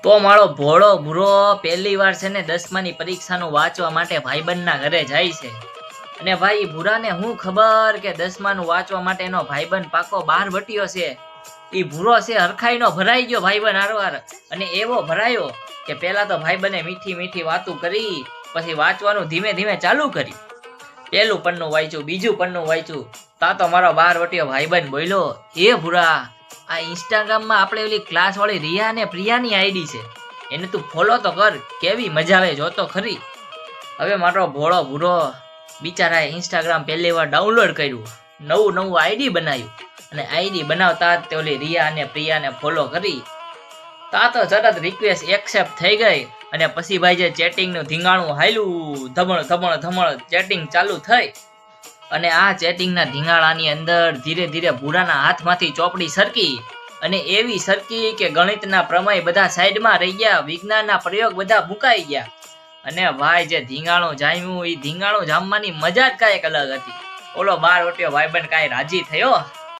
તો મારો ભોળો ભૂરો પહેલી વાર છે ને 10માની પરીક્ષાનું વાંચવા માટે ભાઈબંધના ઘરે જાય છે. અને ભાઈ ભૂરાને હું ખબર કે 10માનું વાંચવા માટે એનો ભાઈબંધ પાકો બહાર વટ્યો છે. ઈ ભૂરો છે હરખાઈનો ભરાઈ ગયો ભાઈબંધ હારવાર, અને એવો ભરાયો કે પેલા તો ભાઈબંધે મીઠી મીઠી વાતું કરી, પછી વાંચવાનું ધીમે ધીમે ચાલુ કર્યું. પેલું પન્નું વાંચ્યું, બીજું પન્નું વાંચ્યું, તા તો મારો બહાર વટ્યો ભાઈબંધ બોલ્યો, એ ભૂરા, આ ઇન્સ્ટાગ્રામમાં આપણે ઓલી ક્લાસ વાળી રિયા અને પ્રિયાની આઈડી છે, એને તું ફોલો તો કર, કેવી મજા આવે જોતો ખરી. હવે મારો ભોળો ભૂરો બિચારાએ ઇન્સ્ટાગ્રામ પહેલી વાર ડાઉનલોડ કર્યું, નવું આઈડી બનાવ્યું, અને આઈડી બનાવતા જ તે ઓલી રિયા અને પ્રિયાને ફોલો કરી. તા તો તરત રિક્વેસ્ટ એક્સેપ્ટ થઈ ગઈ, અને પછી ભાઈ જે ચેટિંગનું ધીંગાણું હાલ્યું, ધમણ ચેટિંગ ચાલુ થઈ. અને આ ચેટિંગના ધીંગાણાની અંદર ધીરે ધીરે ભૂરાના હાથમાંથી ચોપડી સરકી, અને એવી સરકી કે ગણિતના પ્રમેય બધા સાઈડમાં રહી ગયા, વિજ્ઞાનના પ્રયોગ બધા મુકાઈ ગયા. અને ભાઈ જે ધીંગાણું જામ્યું, એ ધીંગાણું જામવાની મજા જ કાંઈક અલગ હતી. ઓલો બાર વટ્યો ભાઈબંધ કાંઈ રાજી થયો.